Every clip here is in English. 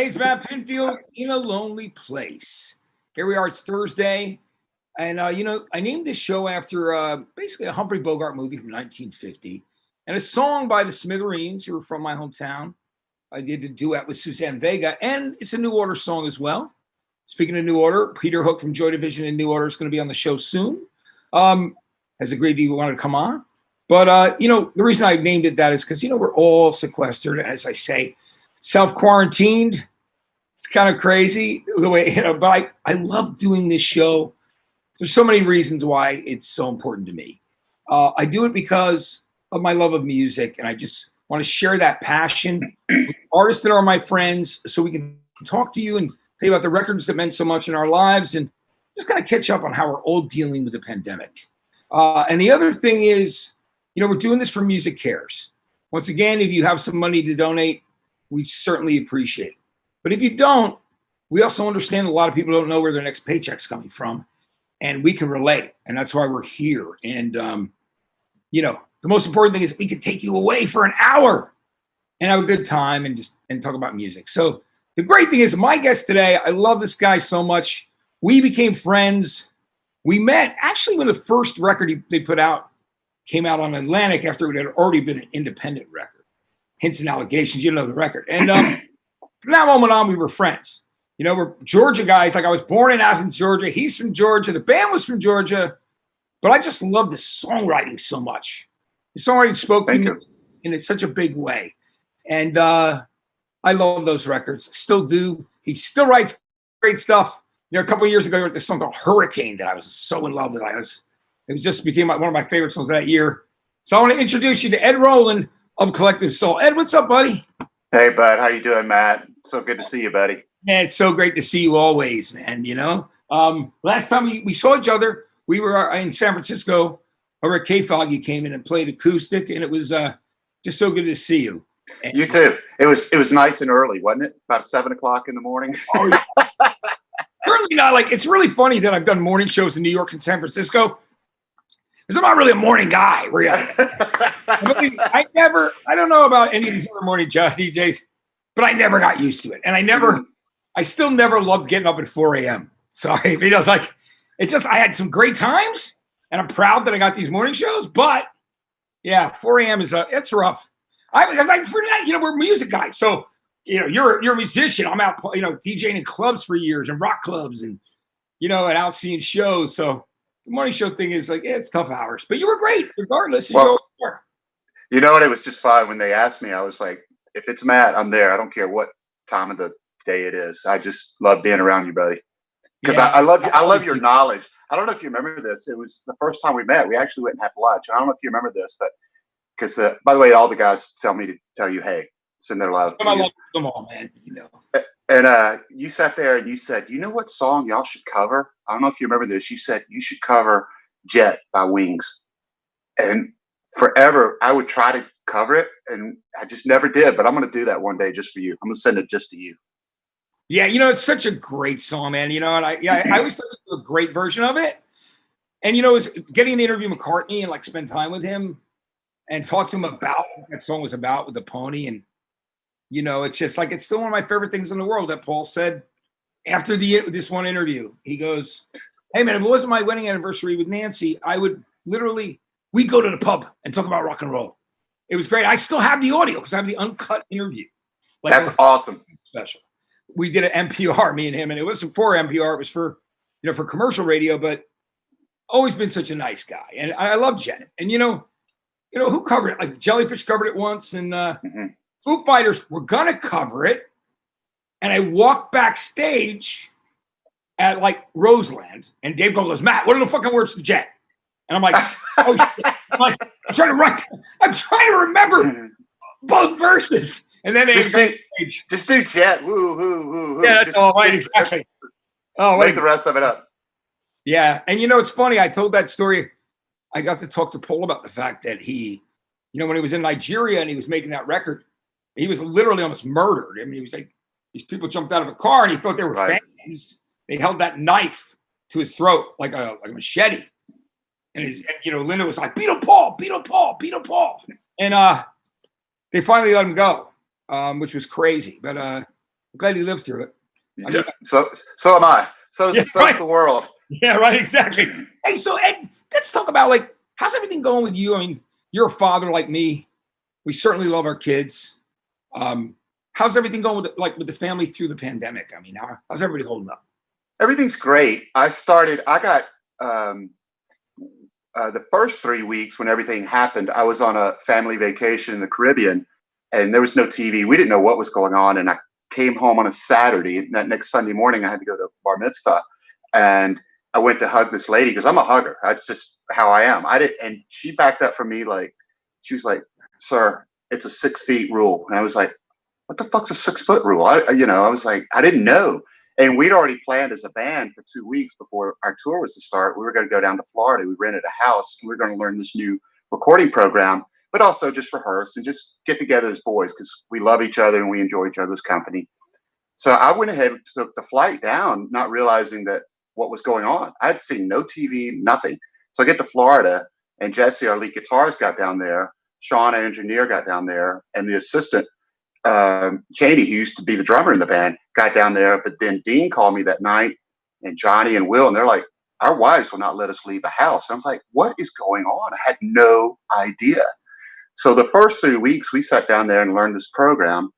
Hey, it's Matt Pinfield in a lonely place. Here we are. It's Thursday. And, I named this show after basically a Humphrey Bogart movie from 1950 and a song by the Smithereens, who are from my hometown. I did a duet with Suzanne Vega, and it's a New Order song as well. Speaking of New Order, Peter Hook from Joy Division and New Order is going to be on the show soon. Has agreed he wanted to come on. But, the reason I named it that is because, we're all sequestered, as I say, self-quarantined. It's kind of crazy the way, but I love doing this show. There's so many reasons why it's so important to me. I do it because of my love of music, and I just want to share that passion with artists that are my friends so we can talk to you and tell you about the records that meant so much in our lives and just kind of catch up on how we're all dealing with the pandemic. And the other thing is, we're doing this for Music Cares. Once again, if you have some money to donate, we certainly appreciate it. But if you don't, we also understand a lot of people don't know where their next paycheck's coming from, and we can relate, and that's why we're here. And, the most important thing is we can take you away for an hour and have a good time and talk about music. So the great thing is my guest today, I love this guy so much. We became friends. We met actually when the first record they put out came out on Atlantic after it had already been an independent record. Hints and Allegations, the record. And from that moment on, we were friends. We're Georgia guys. Like I was born in Athens, Georgia. He's from Georgia. The band was from Georgia. But I just love the songwriting so much. The songwriting spoke to me in such a big way. And I love those records. Still do. He still writes great stuff. A couple of years ago, he wrote this song called Hurricane that I was so in love with. It just became one of my favorite songs that year. So I want to introduce you to Ed Roland of Collective Soul. Ed, what's up, buddy? Hey, bud. How you doing, Matt? So good to see you, buddy. Man, it's so great to see you always, man. Last time we saw each other, we were in San Francisco over at K-Fog. You came in and played acoustic, and it was just so good to see you. And you too. It was nice and early, wasn't it? About 7 o'clock in the morning. Oh, yeah. Really not. It's really funny that I've done morning shows in New York and San Francisco. Because I'm not really a morning guy, really. I don't know about any of these other morning DJs, but I never got used to it. And I still never loved getting up at 4 a.m. Sorry. I had some great times, and I'm proud that I got these morning shows, but yeah, 4 a.m. it's rough. We're music guys. So, you're a musician. I'm out, DJing in clubs for years and rock clubs and out seeing shows. So, the morning show thing is it's tough hours, but you were great regardless. Well, you know what? It was just fun when they asked me. I was like, if it's Matt, I'm there. I don't care what time of the day it is. I just love being around you, buddy. Because I love you. I love your knowledge. I don't know if you remember this. It was the first time we met. We actually went and had lunch. I don't know if you remember this, but because by the way, all the guys tell me to tell you, hey, send their love. I love them all, man. And you sat there and you said, you know what song y'all should cover? I don't know if you remember this. You said you should cover Jet by Wings. And forever, I would try to cover it, and I just never did. But I'm going to do that one day just for you. I'm going to send it just to you. Yeah, it's such a great song, man. And I always thought it was a great version of it. And, it was getting to interview McCartney and spend time with him and talk to him about what that song was about with the pony. And, it's just it's still one of my favorite things in the world that Paul said after this one interview. He goes, hey, man, if it wasn't my wedding anniversary with Nancy, I would we'd go to the pub and talk about rock and roll. It was great. I still have the audio because I have the uncut interview. That's awesome. Special. We did an NPR, me and him, and it wasn't for NPR. It was for, for commercial radio, but always been such a nice guy. And I love Jet. And, who covered it? Jellyfish covered it once, and Foo Fighters were going to cover it. And I walked backstage at Roseland, and Dave goes, Matt, what are the fucking words to Jet? And I'm like, oh, shit. I'm trying to remember both verses. And then just do Jet. Woo, woo, woo, woo. Yeah, that's all right. Exactly. Make the rest of it up. Yeah. And it's funny. I told that story. I got to talk to Paul about the fact that he, when he was in Nigeria and he was making that record, he was literally almost murdered. I mean, he was these people jumped out of a car and he thought they were fans. They held that knife to his throat like a machete. And Linda was like, beat up Paul, beat up Paul, beat up Paul. And they finally let him go. Which was crazy. But glad you lived through it. I mean, so am I. So's right. the world. Yeah, right. Exactly. Hey, so Ed, let's talk about like how's everything going with you? I mean, you're a father like me. We certainly love our kids. How's everything going with the family through the pandemic? I mean, how's everybody holding up? Everything's great. I got the first 3 weeks when everything happened. I was on a family vacation in the Caribbean, and there was no TV. We didn't know what was going on, and I came home on a Saturday. And that next Sunday morning, I had to go to bar mitzvah, and I went to hug this lady because I'm a hugger. That's just how I am. And she backed up from me like she was like, "Sir, it's a 6 feet rule," and I was like, "What the fuck's a 6 foot rule?" I was like, I didn't know. And we'd already planned as a band for 2 weeks before our tour was to start. We were going to go down to Florida. We rented a house. And we were going to learn this new recording program, but also just rehearse and just get together as boys because we love each other and we enjoy each other's company. So I went ahead and took the flight down, not realizing that what was going on. I had seen no TV, nothing. So I get to Florida, and Jesse, our lead guitarist, got down there. Sean, our engineer, got down there, and the assistant, Cheney, who used to be the drummer in the band, got down there. But then Dean called me that night, and Johnny and Will, and they're like, our wives will not let us leave the house. And I was like, what is going on? I had no idea. So the first 3 weeks, we sat down there and learned this program.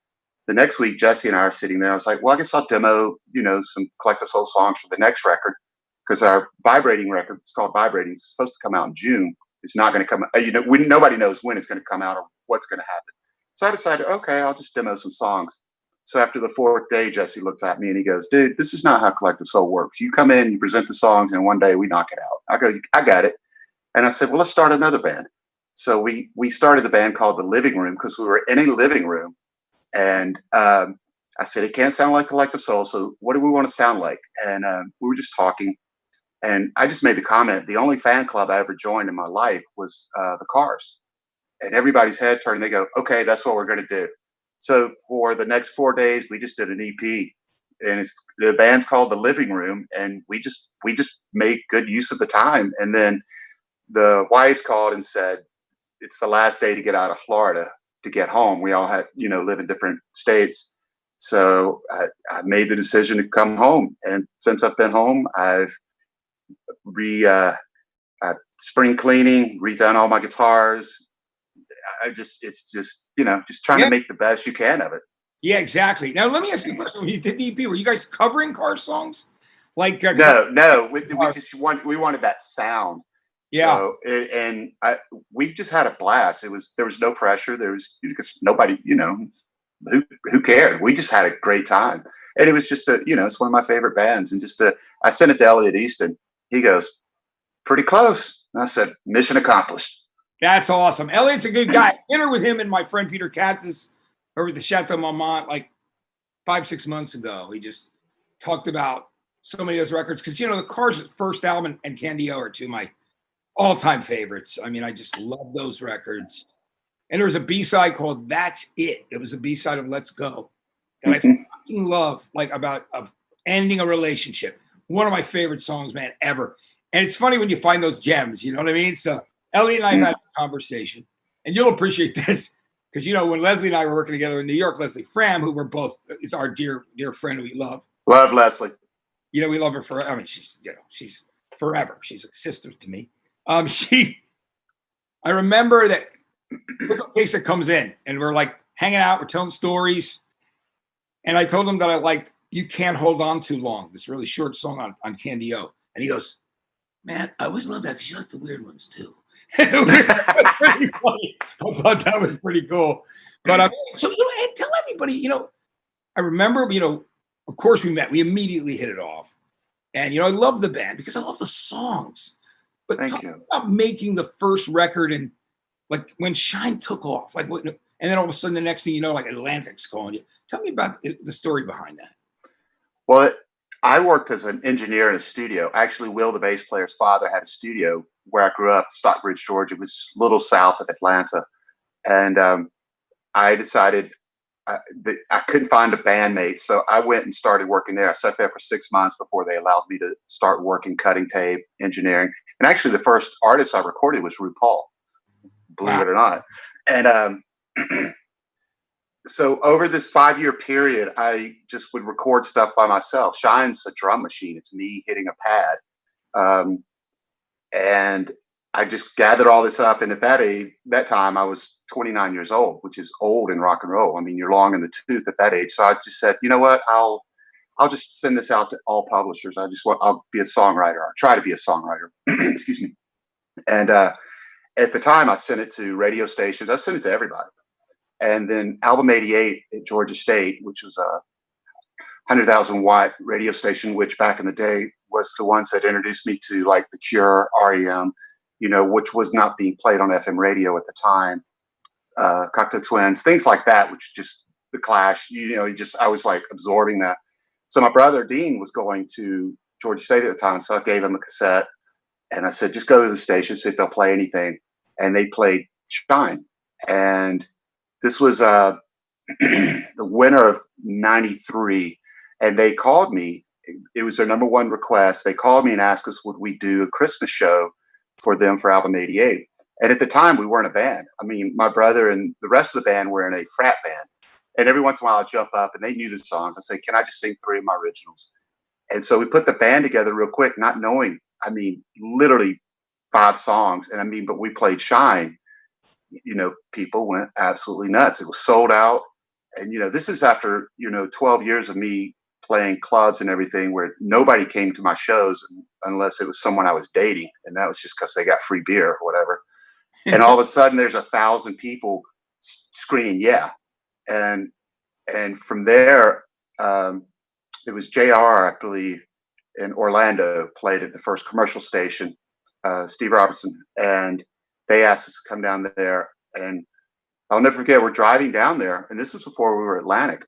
The next week, Jesse and I are sitting there. I was like, well, I guess I'll demo, some Collective Soul songs for the next record, because our Vibrating record, it's called Vibrating, it's supposed to come out in June. It's not going to come, nobody knows when it's going to come out or what's going to happen. So I decided, okay, I'll just demo some songs. So after the 4th day, Jesse looked at me and he goes, dude, this is not how Collective Soul works. You come in, you present the songs, and one day we knock it out. I go, I got it. And I said, well, let's start another band. So we started the band called The Living Room because we were in a living room. And I said, it can't sound like Collective Soul. So what do we want to sound like? And we were just talking. And I just made the comment, the only fan club I ever joined in my life was the Cars. And everybody's head turned and they go, okay, that's what we're going to do. So for the next 4 days, we just did an EP, and the band's called The Living Room. And we just made good use of the time. And then the wives called and said, it's the last day to get out of Florida to get home. We all had, live in different states. So I made the decision to come home. And since I've been home, I've spring cleaning, redone all my guitars. It's just trying to make the best you can of it. Yeah, exactly. Now, let me ask you a question. When you did the EP, were you guys covering Car songs? Like no, we wanted that sound. Yeah. So, we just had a blast. There was no pressure. There was because nobody, who cared? We just had a great time, and it was just it's one of my favorite bands. And I sent it to Elliot Easton. He goes, pretty close. And I said, mission accomplished. That's awesome. Elliot's a good guy. Dinner with him and my friend Peter Katz's over at the Chateau Marmont like 5-6 months ago. We just talked about so many of those records because the Cars' first album and Candy-O are two of my all-time favorites. I mean, I just love those records. And there was a B-side called That's It. It was a B-side of Let's Go. And I fucking love, like, about ending a relationship. One of my favorite songs, man, ever. And it's funny when you find those gems, you know what I mean? So Elliot and I have had a conversation. And you'll appreciate this because, when Leslie and I were working together in New York, Leslie Fram, who we're both, is our dear, dear friend who we love. Love Leslie. We love her forever. I mean, she's forever. She's a sister to me. I remember that case that comes in and we're like hanging out, we're telling stories. And I told him that I liked You Can't Hold On Too Long, this really short song on Candy-O. And he goes, man, I always love that because you like the weird ones too. It was pretty funny. I thought that was pretty cool. But so Ed, tell everybody, I remember, of course we met, we immediately hit it off. And I love the band because I love the songs. But Thank talk you. about making the first record and like when Shine took off, like what, and then all of a sudden the next thing you know, like Atlantic's calling you. Tell me about the story behind that. Well, I worked as an engineer in a studio. Actually, Will, the bass player's father, had a studio where I grew up, Stockbridge, Georgia, which is a little south of Atlanta. And I decided that I couldn't find a bandmate. So I went and started working there. I sat there for 6 months before they allowed me to start working, cutting tape, engineering. And actually, the first artist I recorded was RuPaul, believe it or not. And so over this 5-year period, I just would record stuff by myself. Shine's a drum machine. It's me hitting a pad. And I just gathered all this up. And at that time, I was 29 years old, which is old in rock and roll. I mean, you're long in the tooth at that age. So I just said, you know what? I'll just send this out to all publishers. I'll be a songwriter. I'll try to be a songwriter. Excuse me. And at the time, I sent it to radio stations. I sent it to everybody. And then Album 88 at Georgia State, which was a 100,000 watt radio station, which back in the day was the ones that introduced me to like The Cure, REM, which was not being played on FM radio at the time. Cocteau Twins, things like that, which just the Clash, I was like absorbing that. So my brother Dean was going to Georgia State at the time. So I gave him a cassette and I said, just go to the station, see if they'll play anything. And they played Shine. And this was the winter of '93. And they called me. It was their number one request. They called me and asked us, would we do a Christmas show for them for Album 88? And at the time, we weren't a band. I mean, my brother and the rest of the band were in a frat band. And every once in a while, I'd jump up and they knew the songs. I'd say, can I just sing 3 of my originals? And so we put the band together real quick, not knowing, literally 5 songs. And but we played Shine. People went absolutely nuts. It was sold out. And, this is after, 12 years of me playing clubs and everything where nobody came to my shows unless it was someone I was dating. And that was just because they got free beer or whatever. And all of a sudden there's 1,000 people screaming, yeah. And from there, it was JR, I believe, in Orlando played at the first commercial station, Steve Robertson. And they asked us to come down there. And I'll never forget, we're driving down there. And this is before we were Atlantic.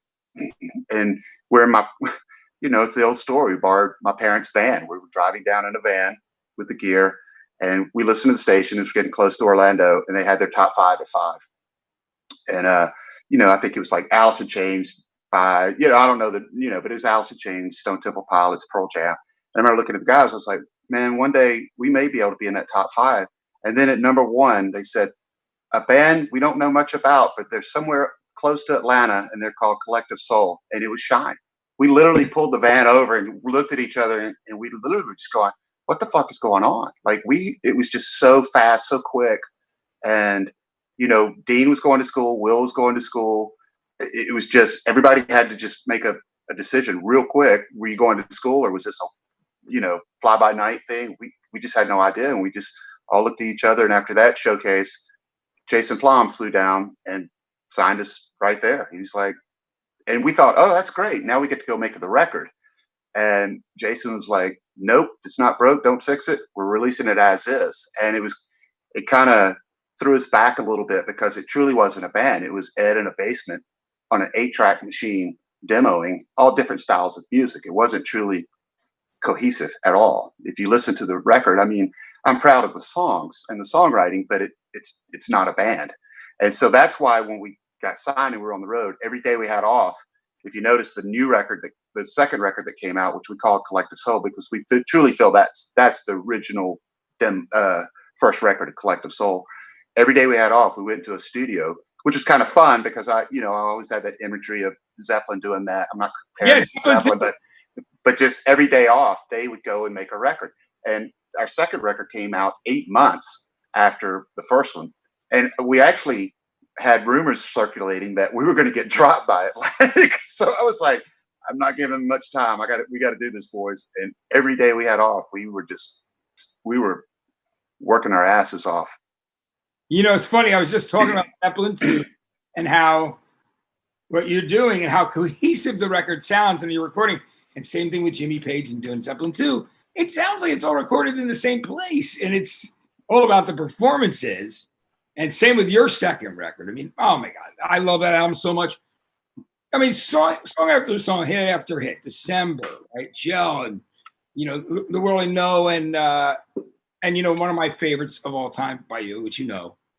And we're in it's the old story. We borrowed my parents' van. We were driving down in a van with the gear. And we listened to the station. It was getting close to Orlando. And they had their top 5 at 5. And, I think it was like Alice in Chains, 5. I don't know but it was Alice in Chains, Stone Temple Pilots, Pearl Jam. And I remember looking at the guys. I was like, man, one day we may be able to be in that top 5. And then at number 1, they said, a band we don't know much about, but they're somewhere close to Atlanta, and they're called Collective Soul. And it was Shine. We literally pulled the van over and looked at each other, and we literally were just going, what the fuck is going on? Like it was just so fast, so quick. And, Dean was going to school, Will was going to school. It was just, everybody had to just make a decision real quick. Were you going to school, or was this a, fly by night thing? We just had no idea. And we just all looked at each other. And after that showcase, Jason Flom flew down and signed us right there. He's like, and we thought, oh, that's great. Now we get to go make the record. And Jason was like, nope, if it's not broke, don't fix it. We're releasing it as is. And it kind of threw us back a little bit because it truly wasn't a band. It was Ed in a basement on an 8-track machine demoing all different styles of music. It wasn't truly cohesive at all. If you listen to the record, I'm proud of the songs and the songwriting, but it's not a band. And so that's why when we got signed and we were on the road, every day we had off, if you notice the new record, the second record that came out, which we called Collective Soul, because we truly feel that's the original first record of Collective Soul. Every day we had off, we went to a studio, which was kind of fun because I always had that imagery of Zeppelin doing that. I'm not comparing to Zeppelin, but just every day off, they would go and make a record. And our second record came out 8 months after the first one. And we actually had rumors circulating that we were going to get dropped by Atlantic. So I was like, I'm not giving them much time. We got to do this, boys. And every day we had off, we were working our asses off. It's funny. I was just talking about Zeppelin 2 and how what you're doing and how cohesive the record sounds and you're recording. And same thing with Jimmy Page and doing Zeppelin 2. It sounds like it's all recorded in the same place, and it's all about the performances. And same with your second record. Oh my God, I love that album so much. Song after song, hit after hit. December, right? Gel, and The World I Know, and one of my favorites of all time by you, which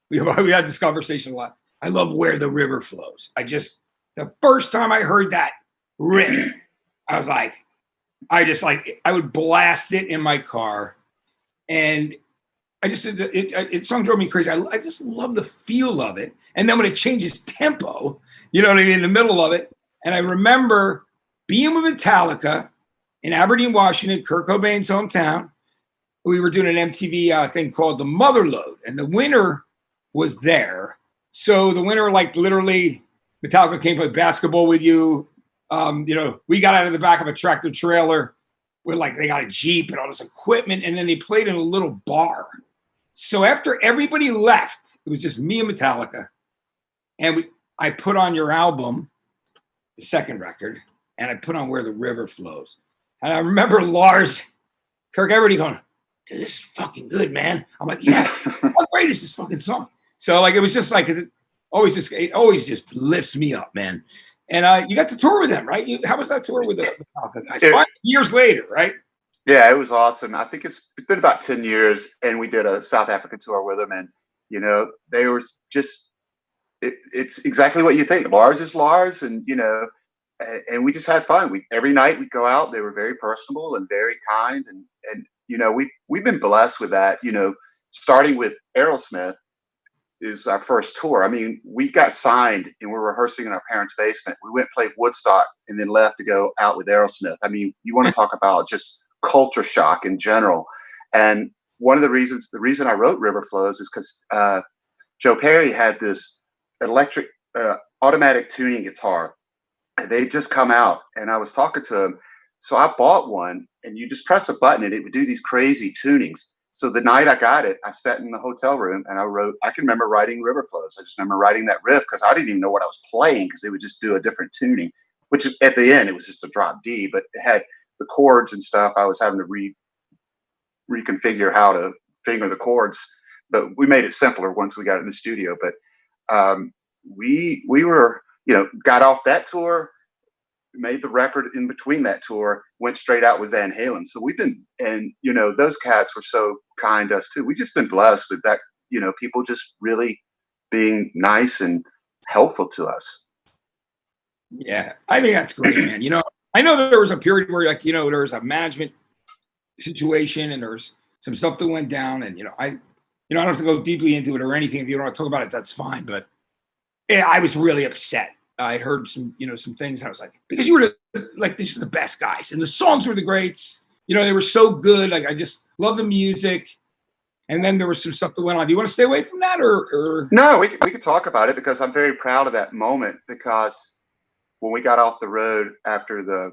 we had this conversation a lot. I love Where the River Flows. The first time I heard that riff, I was like, I would blast it in my car. And song drove me crazy. I just love the feel of it. And then when it changes tempo, you know what I mean, in the middle of it. And I remember being with Metallica in Aberdeen, Washington, Kurt Cobain's hometown. We were doing an MTV thing called the Motherlode, and the winner was there. So the winner, like literally, Metallica came play basketball with you. We got out of the back of a tractor trailer with they got a Jeep and all this equipment, and then they played in a little bar. So after everybody left, it was just me and Metallica, and I put on your album, the second record, and I put on Where the River Flows. And I remember Lars, Kirk, everybody going, dude, this is fucking good, man. I'm like, yeah, how great is this fucking song? So it was just because it always just lifts me up, man. And you got to tour with them, right? How was that tour with the Metallica guys? 5 years later, right? Yeah, it was awesome. I think it's been about 10 years, and we did a South African tour with them, and they were just it's exactly what you think. Lars is Lars, and and we just had fun. Every night we'd go out. They were very personable and very kind, and we've been blessed with that. Starting with Aerosmith is our first tour. I mean, we got signed and we're rehearsing in our parents' basement. We went and played Woodstock and then left to go out with Aerosmith. I mean, you want to talk about just culture shock in general. And the reason I wrote River Flows is because Joe Perry had this electric automatic tuning guitar. And they just come out, and I was talking to him. So I bought one, and you just press a button and it would do these crazy tunings. So the night I got it, I sat in the hotel room and I can remember writing River Flows. I just remember writing that riff because I didn't even know what I was playing because they would just do a different tuning, which at the end, it was just a drop D, but it had the chords and stuff. I was having to reconfigure how to finger the chords, but we made it simpler once we got it in the studio. But we were, got off that tour, made the record in between that tour, went straight out with Van Halen. So those cats were so kind to us too. We've just been blessed with that, people just really being nice and helpful to us. Yeah, I think that's great, man. I know that there was a period where there was a management situation and there's some stuff that went down, and I don't have to go deeply into it or anything. If you don't want to talk about it, that's fine. But yeah, I was really upset. I heard some things, and I was like, because you were just the best guys, and the songs were the greats. They were so good. I just love the music. And then there was some stuff that went on. Do you want to stay away from that, or? No, we could talk about it because I'm very proud of that moment. Because when we got off the road after the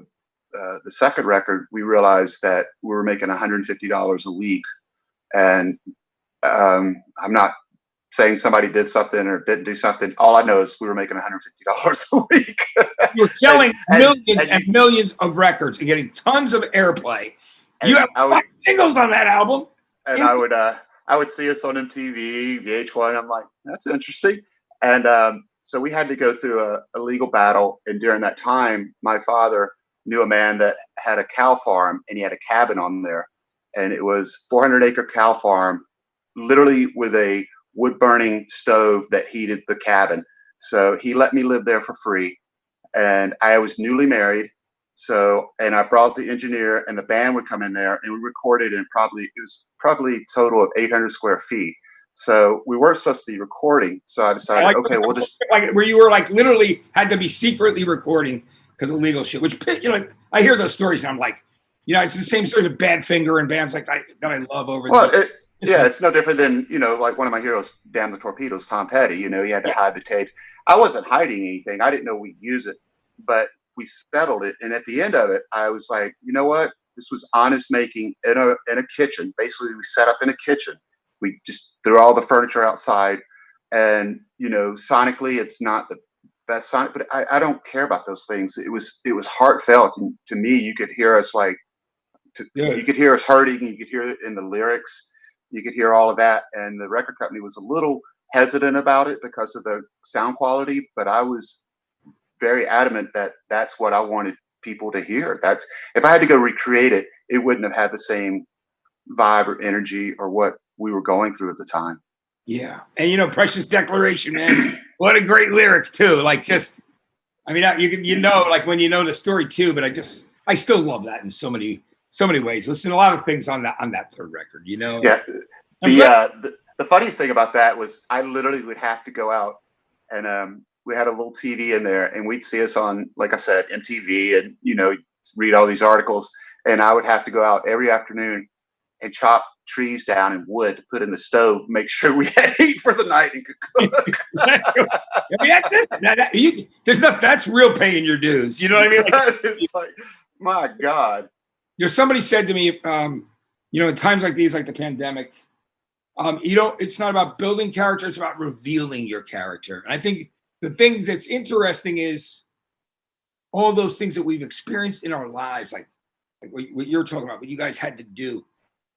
second record, we realized that we were making $150 a week, and I'm not saying somebody did something or didn't do something. All I know is we were making $150 a week. You were selling millions and millions of records and getting tons of airplay. You have 5 singles on that album. And I would see us on MTV, VH1. I'm like, that's interesting. And so we had to go through a legal battle. And during that time, my father knew a man that had a cow farm, and he had a cabin on there. And it was 400-acre cow farm, literally with a wood-burning stove that heated the cabin. So he let me live there for free. And I was newly married. And I brought the engineer, and the band would come in there, and we recorded in probably a total of 800 square feet. So we weren't supposed to be recording. So I decided, okay, we'll just where you were literally had to be secretly recording because of legal shit. Which I hear those stories, and I'm like, it's the same story of Badfinger and bands like that I love over there. It's no different than, one of my heroes, Damn the Torpedoes, Tom Petty. He had to hide the tapes. I wasn't hiding anything. I didn't know we'd use it, but we settled it. And at the end of it, I was like, you know what? This was honest making in a kitchen. Basically, we set up in a kitchen. We just threw all the furniture outside. And, sonically, it's not the best sonic, but I don't care about those things. It was heartfelt. And to me, you could hear us you could hear us hurting. You could hear it in the lyrics. You could hear all of that. And the record company was a little hesitant about it because of the sound quality, but I was very adamant that that's what I wanted people to hear. If I had to go recreate it, it wouldn't have had the same vibe or energy or what we were going through at the time. Yeah. And Precious Declaration, man, what a great lyric too. When you know the story too, but I still love that in so many ways. Listen to a lot of things on that third record, Yeah. I'm glad. The funniest thing about that was I literally would have to go out and we had a little TV in there and we'd see us on, like I said, MTV and, read all these articles. And I would have to go out every afternoon and chop trees down and wood to put in the stove, make sure we had heat for the night and could cook. That's real paying your dues. You know what I mean? It's like, my God. Somebody said to me, in times like these, like the pandemic, it's not about building character, it's about revealing your character. And I think the things that's interesting is all those things that we've experienced in our lives, like what you're talking about, what you guys had to do.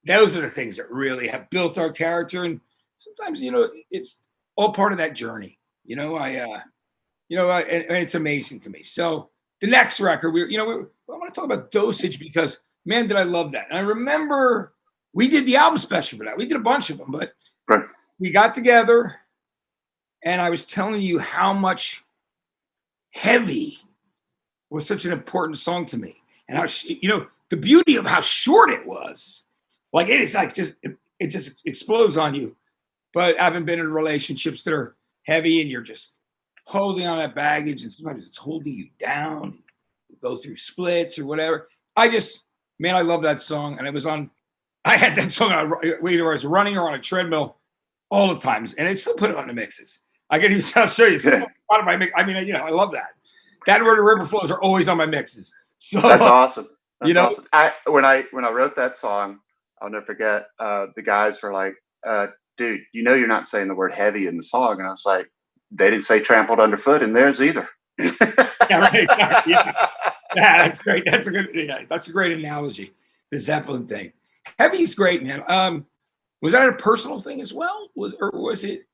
Those are the things that really have built our character. And sometimes, it's all part of that journey. And it's amazing to me. So the next record, I want to talk about Dosage because, man, did I love that. And I remember we did the album special for that. We did a bunch of them, but we got together and I was telling you how much Heavy was such an important song to me. And how, the beauty of how short it was, like it is like it just explodes on you. But I haven't been in relationships that are heavy and you're just holding on that baggage and sometimes it's holding you down. You go through splits or whatever. I love that song. And I had that song on either I was running or on a treadmill all the times. And I still put it on the mixes. I can even I'll show you. Yeah. Part of my mix. I mean, I love that. That and Where the River Flows are always on my mixes. So that's awesome. That's awesome. When I wrote that song, I'll never forget, the guys were like, dude, you're not saying the word heavy in the song. And I was like, they didn't say trampled underfoot in theirs either. Yeah, right. Yeah, that's great. That's a great analogy. The Zeppelin thing. Heavy's great, man. Was that a personal thing as well? Was it?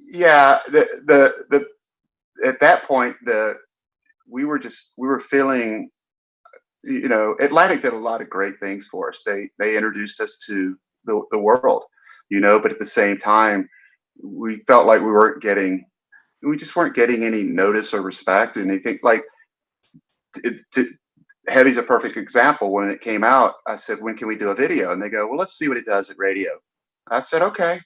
Yeah. The at that point, we were feeling, Atlantic did a lot of great things for us. They introduced us to the world, but at the same time, we felt like we just weren't getting any notice or respect. And I think like Heavy's a perfect example. When it came out, I said, when can we do a video? And they go, well, let's see what it does at radio. I said, okay,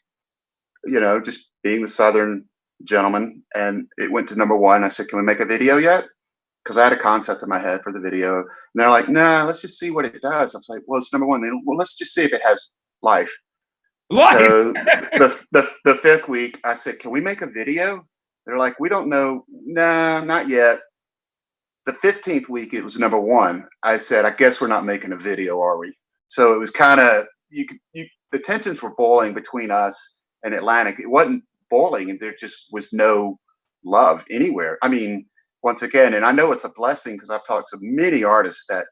just being the Southern gentleman, and it went to #1. I said, can we make a video yet? Because I had a concept in my head for the video. And they're like, nah, let's just see what it does. I was like, well, it's #1. Well, let's just see if it has life. So the 5th week, I said, can we make a video? They're like, we don't know. Nah, not yet. The 15th week, it was #1. I said, I guess we're not making a video, are we? So it was kind of, the tensions were boiling between us and Atlantic. It wasn't boiling, and there just was no love anywhere. I mean, once again, and I know it's a blessing because I've talked to many artists that,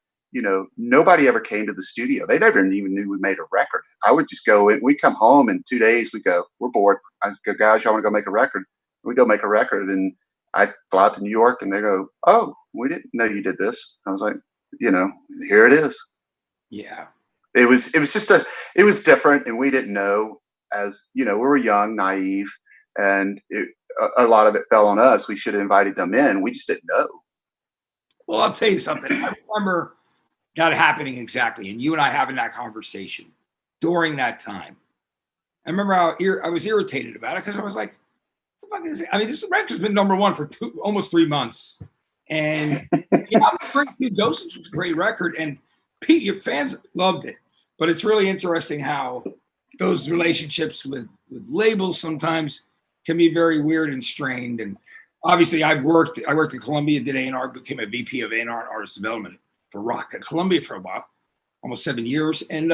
nobody ever came to the studio. They never even knew we made a record. I would just go in, we'd come home in 2 days, we go, we're bored. I go, guys, y'all want to go make a record? We go make a record, and I fly out to New York, and they go, oh, we didn't know you did this. I was like, here it is. Yeah. It was it was different, and we didn't know, as we were young, naive, and a lot of it fell on us. We should have invited them in. We just didn't know. Well, I'll tell you something. I remember that happening exactly, and you and I having that conversation during that time. I remember how I was irritated about it because I was like, this record's been #1 for almost 3 months. And Dosage was a great record. And Pete, your fans loved it. But it's really interesting how those relationships with labels sometimes can be very weird and strained. And obviously I worked at Columbia, did A&R, became a VP of A&R and Artist Development for rock at Columbia for a while, almost 7 years. And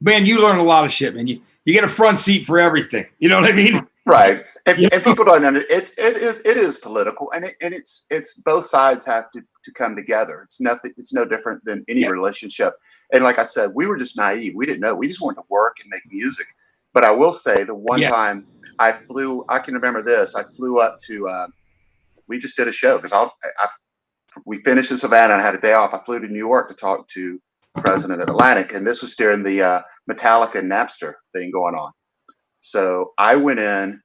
man, you learn a lot of shit, man. You get a front seat for everything. You know what I mean? Right. And people don't understand. It is political, and it's both sides have to come together. It's no different than any relationship. And like I said, we were just naive. We didn't know. We just wanted to work and make music. But I will say, the one time I can remember this. I flew up to. We just did a show because we finished in Savannah and I had a day off. I flew to New York to talk to the president of Atlantic, and this was during the Metallica and Napster thing going on. So I went in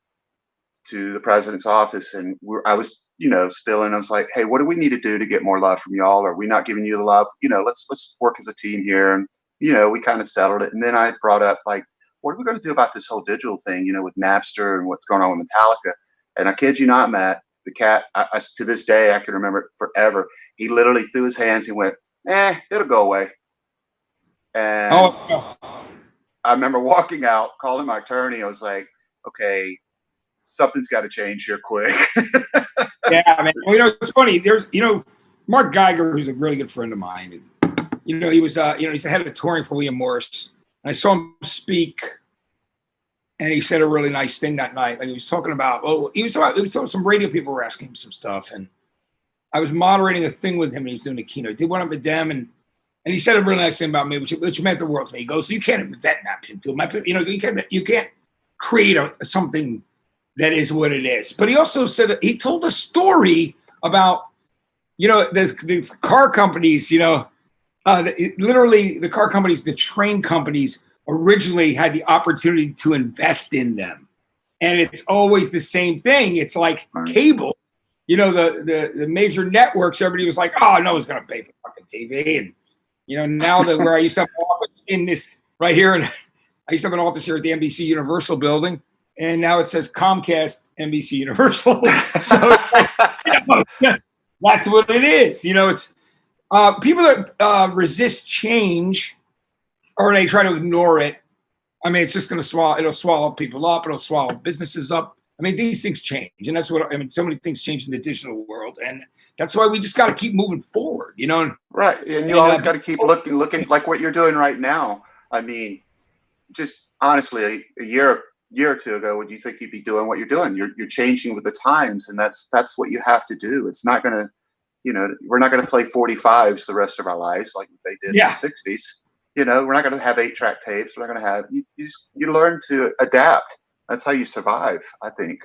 to the president's office, and I was, spilling. I was like, hey, what do we need to do to get more love from y'all? Are we not giving you the love? Let's work as a team here. And, we kind of settled it. And then I brought up, like, what are we going to do about this whole digital thing, with Napster and what's going on with Metallica? And I kid you not, Matt, the cat, to this day, I can remember it forever. He literally threw his hands and went, it'll go away. And I remember walking out, calling my attorney. I was like, okay, something's got to change here quick. Yeah, man. It's funny. There's, Mark Geiger, who's a really good friend of mine. And, he was, he's the head of touring for William Morris. And I saw him speak, and he said a really nice thing that night. Like he was talking about, some radio people were asking him some stuff, and I was moderating a thing with him, and he was doing a keynote. Did one with them, and he said a really nice thing about me, which meant the world to me. He goes, "So you can't invent Matt Pinfield. You can't create something that is what it is." But he also said he told a story about, the car companies. Literally, the car companies, the train companies, originally had the opportunity to invest in them, and it's always the same thing. It's like cable. The major networks. Everybody was like, "Oh, no one's going to pay for fucking TV," and now that where I used to have an office in this right here, and I used to have an office here at the NBC Universal building, and now it says Comcast NBC Universal. So that's what it is. It's people that resist change, or they try to ignore it. I mean, it's just going to it'll swallow people up. It'll swallow businesses up. I mean, these things change, and that's what so many things change in the digital world, and that's why we just got to keep moving forward, Right, and you always got to keep looking like what you're doing right now. I mean, just honestly, a year or two ago, would you think you'd be doing what you're doing? You're changing with the times, and that's what you have to do. It's not going to, we're not going to play 45s the rest of our lives like they did in the 60s. We're not going to have 8-track tapes. We're not going to have you learn to adapt. That's how you survive, I think,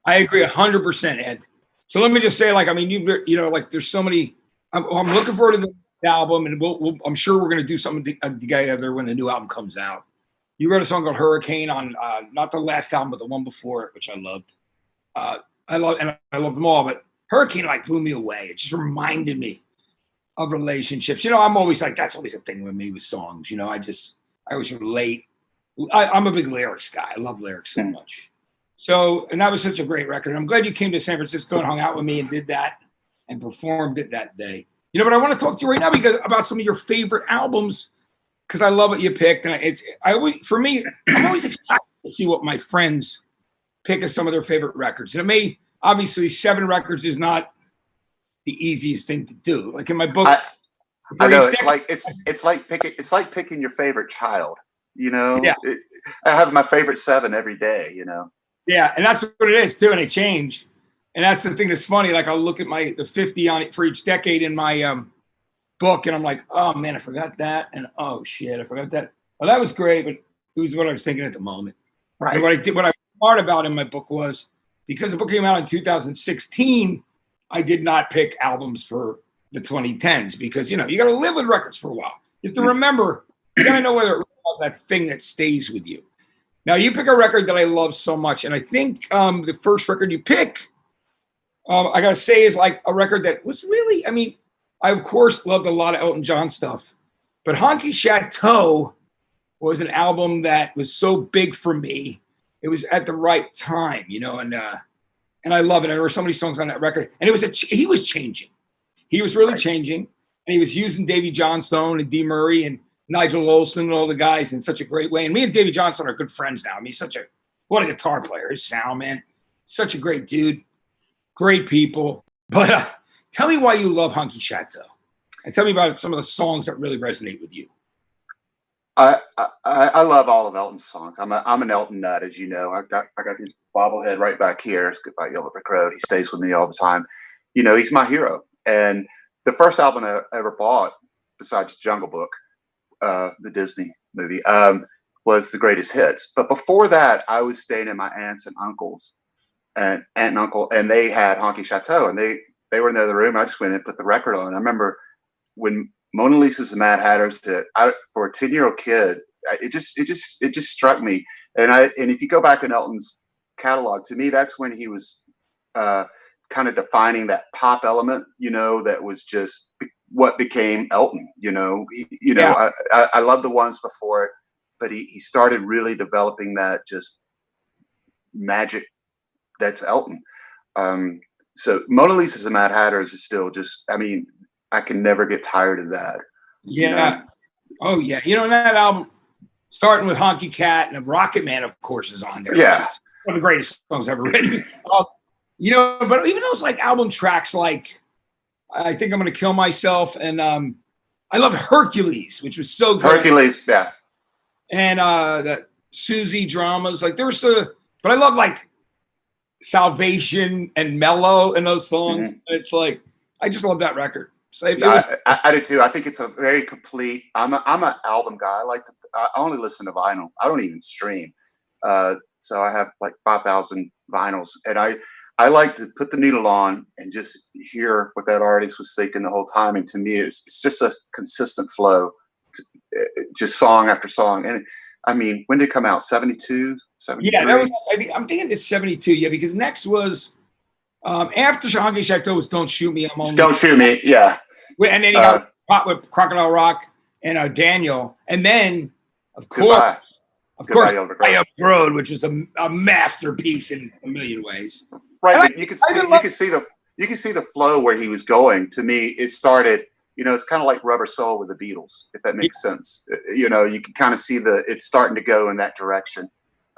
I agree 100%, Ed. So let me just say, there's so many. I'm looking forward to the album, and I'm sure we're going to do something together when the new album comes out. You wrote a song called Hurricane on not the last album, but the one before it, which I loved. I love them all, but Hurricane blew me away. It just reminded me of relationships. I'm always like, that's always a thing with me with songs. I always relate. I'm a big lyrics guy. I love lyrics so much. So, and that was such a great record. I'm glad you came to San Francisco and hung out with me and did that and performed it that day. But I want to talk to you right now about some of your favorite albums, because I love what you picked. And I'm always excited to see what my friends pick as some of their favorite records. And obviously 7 records is not the easiest thing to do. Like in my book, I know it's like picking your favorite child. Yeah. I have my favorite 7 every day. Yeah, and that's what it is too, and they change. And that's the thing that's funny. Like I'll look at the 50 on it for each decade in my book, and I'm like, oh man, I forgot that, and oh shit, I forgot that. Well, that was great, but it was what I was thinking at the moment. Right. And what I was smart about in my book was, because the book came out in 2016, I did not pick albums for the 2010s, because you got to live with records for a while. You have to remember. You got to know whether it was that thing that stays with you. Now, you pick a record that I love so much, and I think the first record you pick, I got to say, is like a record that was really, I, of course, loved a lot of Elton John stuff, but Honky Chateau was an album that was so big for me. It was at the right time, and I love it. There were so many songs on that record, and he was changing. He was really changing, and he was using Davy Johnstone and Dee Murray and Nigel Olsson and all the guys in such a great way. And me and Davy Johnstone are good friends now. He's what a guitar player. His sound, man. Such a great dude. Great people. But tell me why you love Honky Chateau. And tell me about some of the songs that really resonate with you. I love all of Elton's songs. I'm an Elton nut, as you know. I got his bobblehead right back here. It's Goodbye Yellow Brick Road. He stays with me all the time. He's my hero. And the first album I ever bought, besides Jungle Book, the Disney movie, was The Greatest Hits. But before that, I was staying at my aunts and uncles, and aunt and uncle, and they had Honky Chateau, and they were in the other room. I just went in and put the record on. I remember when Mona Lisa's and Mad Hatter's hit, for a 10-year-old kid, it just struck me. And if you go back in Elton's catalog, to me, that's when he was kind of defining that pop element, that was just what became Elton. I love the ones before it. but he started really developing that just magic that's Elton. So Mona Lisa's and Mad Hatters is still just, I mean, I can never get tired of that. Yeah. You know? Oh yeah. You know, that album, starting with Honky Cat and Rocket Man, of course, is on there. Yeah. One of the greatest songs ever written. You know, but even those like album tracks, like I Think I'm Gonna Kill Myself, and I love Hercules, which was so good. Hercules, yeah. And that Susie dramas, like there was but I love like Salvation and Mellow and those songs. Mm-hmm. It's like I just love that record. So I do too. I think it's a very complete. I'm an album guy. I only listen to vinyl. I don't even stream. So I have like 5,000 vinyls, and I like to put the needle on and just hear what that artist was thinking the whole time. And to me, it's just a consistent flow, just song after song. And I mean, when did it come out? 72, 73? Yeah, that was. I'm thinking it's 72. Yeah, because next was after Honky Chateau was Don't Shoot Me. I'm only Don't Shoot Me. Yeah. And then he got with Crocodile Rock and Daniel, and then of course, Goodbye Up Road, which is a masterpiece in a million ways. Right, but you can see the flow where he was going. To me, it started. You know, it's kind of like Rubber Soul with the Beatles, if that makes sense. You know, you can kind of see it's starting to go in that direction,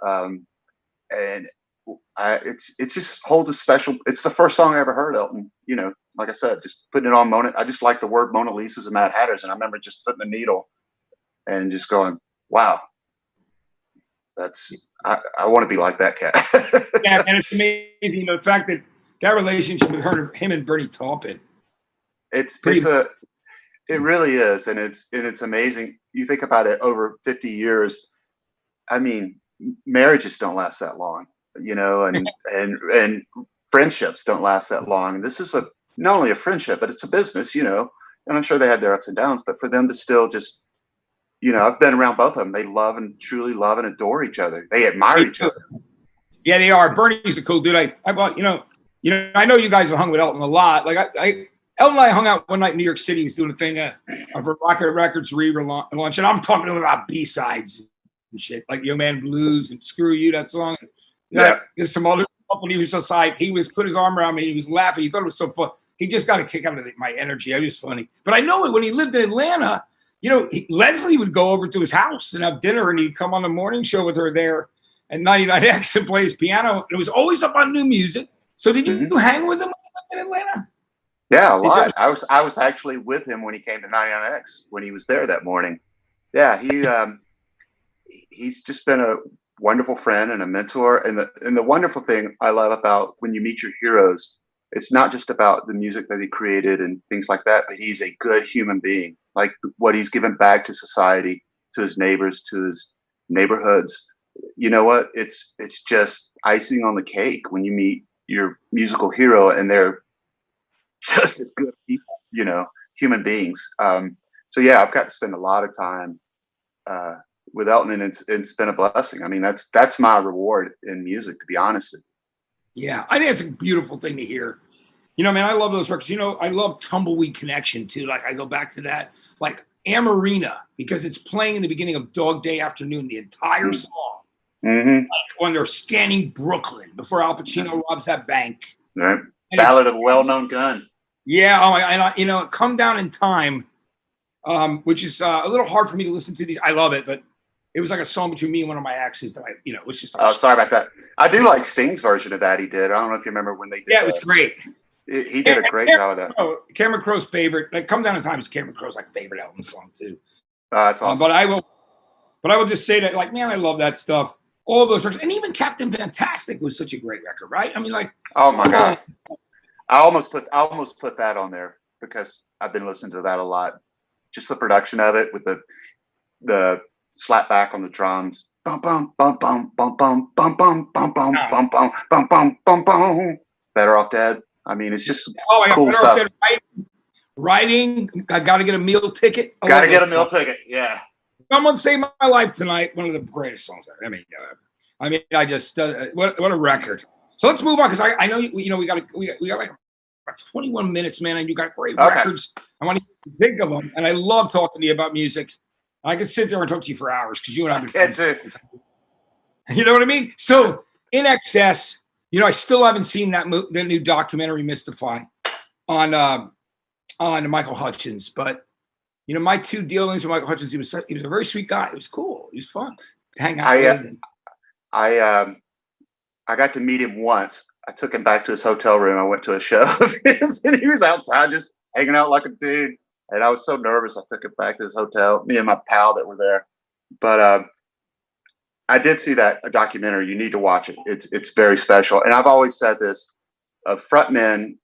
and it just holds a special. It's the first song I ever heard Elton. You know, like I said, just putting it on Mona. I just like the word Mona Lisa's and Mad Hatters, and I remember just putting the needle and just going, "Wow, I want to be like that cat." Yeah, and it's amazing, you know, the fact that relationship with him and Bernie Taupin. It really is, and it's amazing. You think about it, over 50 years. I mean, marriages don't last that long, you know, and friendships don't last that long. And this is not only a friendship, but it's a business, you know. And I'm sure they had their ups and downs, but for them to still just, you know, I've been around both of them. They love and truly love and adore each other. They admire each other. Yeah, they are. Bernie's the cool dude. I bought, you know, I know you guys have hung with Elton a lot. Like Elton and I hung out one night in New York City. He was doing a thing of Rocket Records relaunch, and I'm talking about B-sides and shit, like Yo Man Blues and Screw You, that song. Yeah. There's some other company who was so psyched. He was put his arm around me. He was laughing. He thought it was so fun. He just got a kick out of my energy. It was funny. But I know when he lived in Atlanta, you know, Leslie would go over to his house and have dinner, and he'd come on the morning show with her there at 99X and play his piano. It was always up on new music. So did you hang with him when he lived in Atlanta? Yeah, a lot. I was actually with him when he came to 99X when he was there that morning. Yeah, he's just been a wonderful friend and a mentor. And the wonderful thing I love about when you meet your heroes, it's not just about the music that he created and things like that, but he's a good human being. Like what he's given back to society, to his neighbors, to his neighborhoods. You know what? It's just icing on the cake when you meet your musical hero and they're just as good people, you know, human beings. So yeah, I've got to spend a lot of time with Elton, and it's been a blessing. I mean, that's my reward in music, to be honest with you. Yeah, I think it's a beautiful thing to hear. You know, man, I love those records. You know, I love Tumbleweed Connection too. Like I go back to that, like Amarina, because it's playing in the beginning of Dog Day Afternoon, the entire song. Like when they're scanning Brooklyn before Al Pacino robs that bank. Right. Ballad of a Well-Known Gun. Yeah. Oh, and you know, Come Down in Time, which is a little hard for me to listen to these. I love it, but it was like a song between me and one of my exes that it was just. Like, sorry about that. I do like Sting's version of that. He did. I don't know if you remember when they did. Yeah, it was great. He did a great job of that. Cameron Crowe's favorite. Like, Come Down in Time is Cameron Crowe's like favorite album song too. That's awesome. But I will just say that, like, man, I love that stuff. All those records, and even Captain Fantastic was such a great record, right? I mean, like, oh my god, I almost put that on there because I've been listening to that a lot. Just the production of it with the slap back on the drums, bum bum bum bum bum bum bum bum bum bum bum bum bum bum bum bum. Better Off Dead. I mean, it's just cool stuff. Writing, I got to get a meal ticket. Got to get a meal ticket. Yeah. Someone Saved My Life Tonight. One of the greatest songs ever. I mean, I just what a record. So let's move on because I know we got like 21 minutes, man, and you got great records. I want to think of them, and I love talking to you about music. I could sit there and talk to you for hours because you and I I have been can friends. too. You know what I mean? So In Excess, I still haven't seen that the new documentary Mystify on Michael Hutchins, but my two dealings with Michael Hutchins, he was a very sweet guy. It was cool. He was fun to hang out with. I got to meet him once. I took him back to his hotel room. I went to a show of his, and he was outside just hanging out like a dude. And I was so nervous. I took him back to his hotel. Me and my pal that were there. But I did see that documentary. You need to watch it. It's very special. And I've always said this: of frontmen,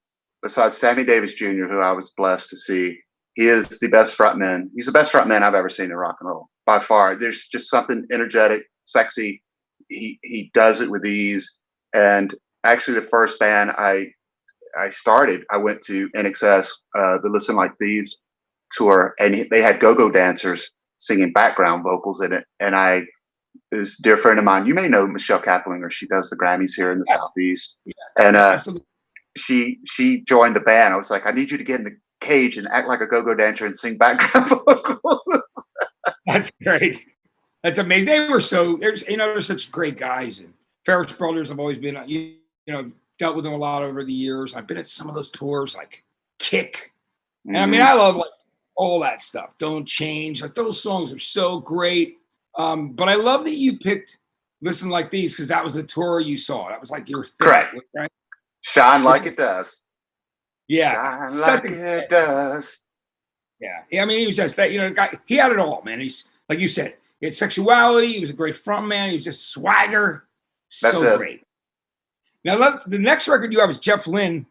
besides Sammy Davis Jr., who I was blessed to see, he is the best frontman. He's the best frontman I've ever seen in rock and roll by far. There's just something energetic, sexy. He does it with ease. And actually, the first band I started, I went to NXS, the Listen Like Thieves tour, and they had go-go dancers singing background vocals in it. And this dear friend of mine, you may know Michelle Kaplinger. She does the Grammys here in the Southeast. And she joined the band. I was like, I need you to get in the cage and act like a go-go dancer and sing background vocals. That's great. That's amazing. They're such great guys. And Ferris Brothers have always been, dealt with them a lot over the years. I've been at some of those tours, like Kick. And I mean, I love like all that stuff. Don't Change. Like those songs are so great. But I love that you picked Listen Like Thieves because that was the tour you saw. That was like your thing, correct, right? Shine Like It Does. Yeah, Shine like it does. Yeah. I mean, he was just that. Guy. He had it all, man. He's like you said. He had sexuality. He was a great frontman. He was just swagger. So great. Now, the next record you have is Jeff Lynne,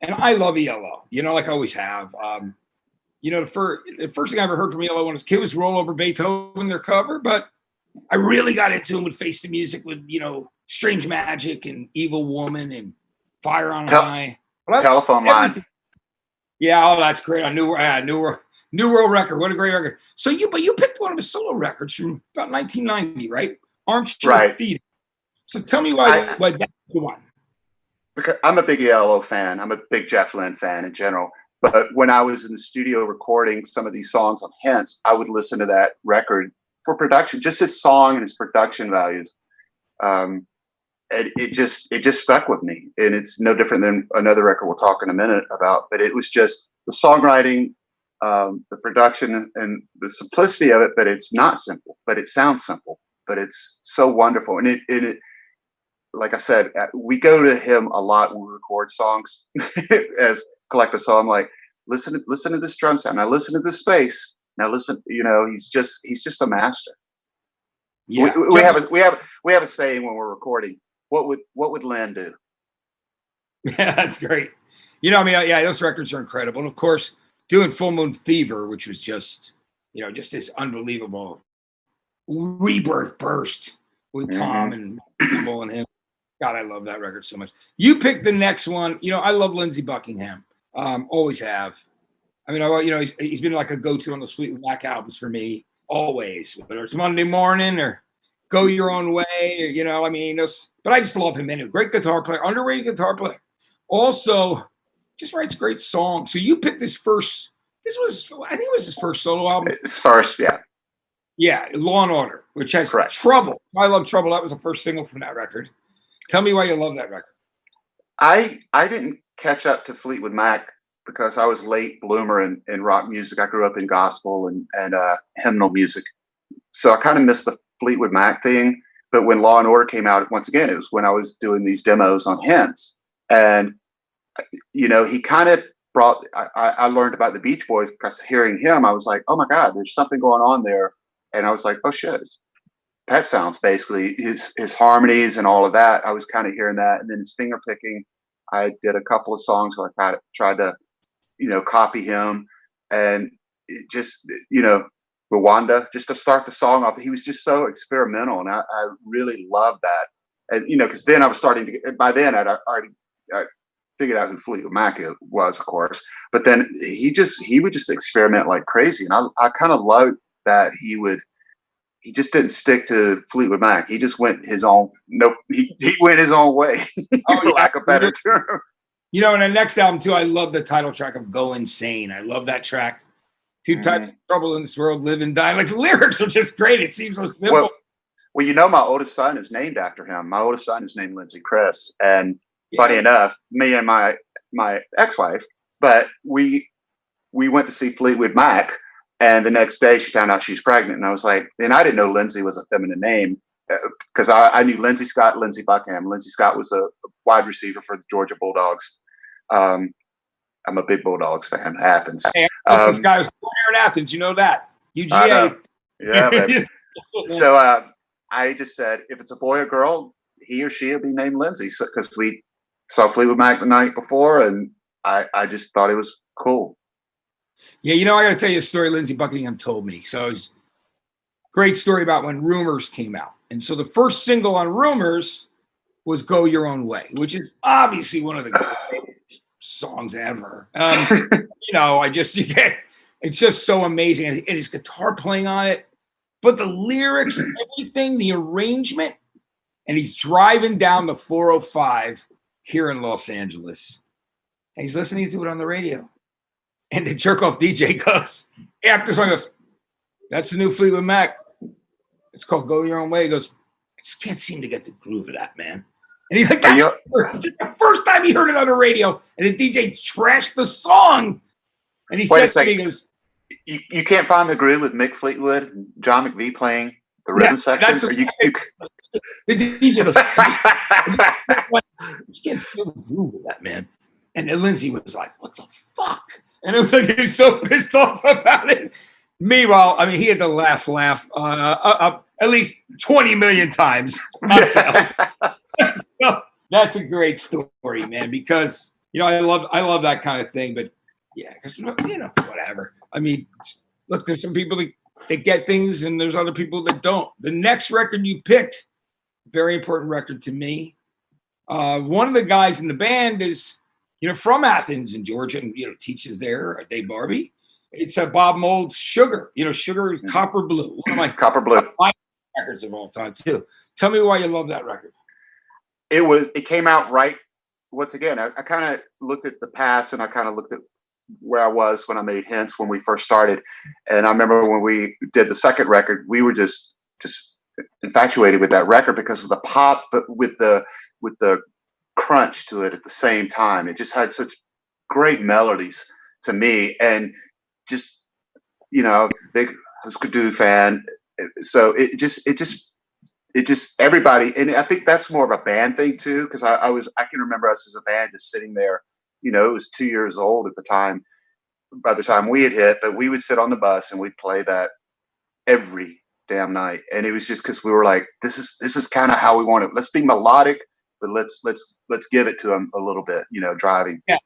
and I love ELO. Like I always have. The first thing I ever heard from ELO when I was a kid was Roll Over Beethoven, their cover. But I really got into him with Face the Music, with Strange Magic and Evil Woman and Fire on High. Telephone Line. Yeah, that's great. New World Record. What a great record. So you picked one of his solo records from about 1990, right? Armchair Theater. So tell me why that's the one. Because I'm a big ELO fan. I'm a big Jeff Lynne fan in general. But when I was in the studio recording some of these songs on Hence, I would listen to that record for production, just his song and his production values. And it just stuck with me. And it's no different than another record we'll talk in a minute about. But it was just the songwriting, the production, and the simplicity of it. But it's not simple. But it sounds simple. But it's so wonderful. And it like I said, we go to him a lot when we record songs as collective. So I'm like, listen to this drum sound. Now listen to this space. Now listen, he's just a master. Yeah. We have a saying when we're recording. What would Lynne do? Yeah, that's great. Those records are incredible. And of course, doing Full Moon Fever, which was just this unbelievable rebirth burst with Tom and Bull and him. God, I love that record so much. You picked the next one. I love Lindsey Buckingham. Always have. I mean, he's been like a go-to on the Fleetwood Mac albums for me, always. Whether it's Monday Morning or Go Your Own Way, but I just love him anyway. Great guitar player, underrated guitar player. Also, just writes great songs. So you picked his first. I think it was his first solo album. His first, yeah. Yeah, Law and Order, which has Trouble. I love Trouble. That was the first single from that record. Tell me why you love that record. I didn't catch up to Fleetwood Mac because I was late bloomer in rock music. I grew up in gospel and hymnal music. So I kind of missed the Fleetwood Mac thing. But when Law and Order came out, once again, it was when I was doing these demos on Hence. And, he kind of brought, I learned about the Beach Boys because hearing him, I was like, oh my God, there's something going on there. And I was like, oh shit, it's Pet Sounds, basically his harmonies and all of that. I was kind of hearing that. And then his finger picking, I did a couple of songs where I tried to, copy him, and it just, Rwanda, just to start the song off. He was just so experimental. And I really loved that. And, because then I was starting to by then I figured out who Fleetwood Mac was, of course, but then he would just experiment like crazy. And I kind of loved that he just didn't stick to Fleetwood Mac. He just went his own. He went his own way, for lack of a better term. In the next album too, I love the title track of "Go Insane." I love that track. Two types of trouble in this world, live and die. Like the lyrics are just great. It seems so simple. Well, you know, my oldest son is named after him. My oldest son is named Lindsey Chris. And funny enough, me and my ex-wife, but we went to see Fleetwood Mac, and the next day she found out she was pregnant. And I was like, and I didn't know Lindsey was a feminine name because I knew Lindsey Scott, Lindsey Buckingham. Lindsey Scott was a wide receiver for the Georgia Bulldogs. I'm a big Bulldogs fan, Athens. Hey, guy was born here in Athens. You know that. UGA. Yeah, baby. So I just said, if it's a boy or girl, he or she will be named Lindsey, because we saw Fleetwood Mac the night before, and I just thought it was cool. Yeah, you know, I got to tell you a story Lindsey Buckingham told me. So it was a great story about when Rumors came out. And so the first single on Rumors was Go Your Own Way, which is obviously one of the greatest songs ever. You know, it's just so amazing. And his guitar playing on it, but the lyrics, everything, the arrangement, and he's driving down the 405 here in Los Angeles. And he's listening to it on the radio. And the jerk-off DJ goes, after the song goes, that's the new Fleetwood Mac. It's called Go Your Own Way. He goes, I just can't seem to get the groove of that, man. And he's like, that's the first time he heard it on the radio. And the DJ trashed the song. And he said to me, he goes, you can't find the groove with Mick Fleetwood and John McVie playing the rhythm section? The DJ goes, you can't feel the groove of that, man. And then Lindsey was like, what the fuck? And it was like, he was so pissed off about it. Meanwhile, I mean, he had the laugh at least 20 million times. So that's a great story, man, because, you know, I love that kind of thing. But yeah, because, you know, whatever. I mean, look, there's some people that get things and there's other people that don't. The next record you pick, very important record to me. One of the guys in the band is, you know, from Athens in Georgia, and, you know, teaches there, Dave Barbie. It's Bob Mould's Sugar. You know, Sugar is Copper Blue. One of my Copper Blue records of all time, too. Tell me why you love that record. It came out right. Once again, I kind of looked at the past, and I kind of looked at where I was when I made Hints when we first started. And I remember when we did the second record, we were just infatuated with that record because of the pop, but with the crunch to it at the same time. It just had such great melodies to me, and just, you know, big Skidoo fan. So it just everybody, and I think that's more of a band thing too, because I can remember us as a band just sitting there. You know, it was 2 years old at the time. By the time we had hit, but we would sit on the bus and we'd play that every damn night, and it was just because we were like, this is kind of how we want it. Let's be melodic, but let's give it to them a little bit, you know, driving. Yeah.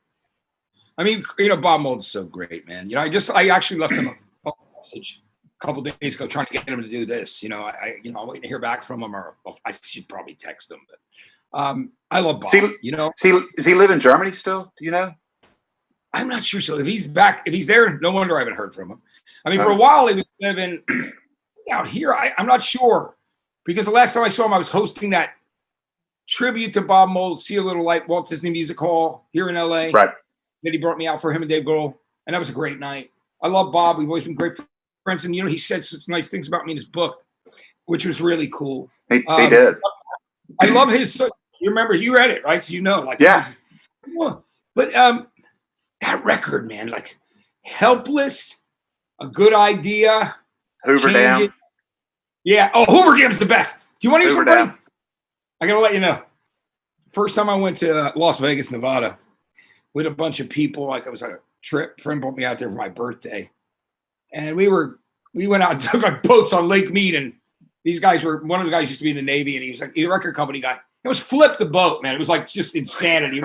I mean, you know, Bob Mould's so great, man. You know, I actually left him a message a couple of days ago trying to get him to do this. You know, I'm waiting to hear back from him, or I should probably text him. But I love Bob. You know, does he live in Germany still? Do you know? I'm not sure. So if he's back, if he's there, no wonder I haven't heard from him. I mean, for a while he was living out here. I'm not sure, because the last time I saw him, I was hosting that tribute to Bob Mould, See a Little Light, Walt Disney Music Hall here in LA. Right. That he brought me out for, him and Dave Grohl, and that was a great night. I love Bob. We've always been great friends, and, you know, he said such nice things about me in his book, which was really cool. He did. I love his. You remember, you read it, right? So you know, like, yeah. But that record, man, like, Helpless, A Good Idea, Hoover Dam. Yeah. Oh, Hoover Dam's the best. Do you want to hear something? Dam. I gotta let you know. First time I went to Las Vegas, Nevada, with a bunch of people, like, it was a trip. A friend brought me out there for my birthday, and we went out and took like boats on Lake Mead, and these guys one of the guys used to be in the Navy, and he was like a record company guy. It was Flip the Boat, man. It was like just insanity.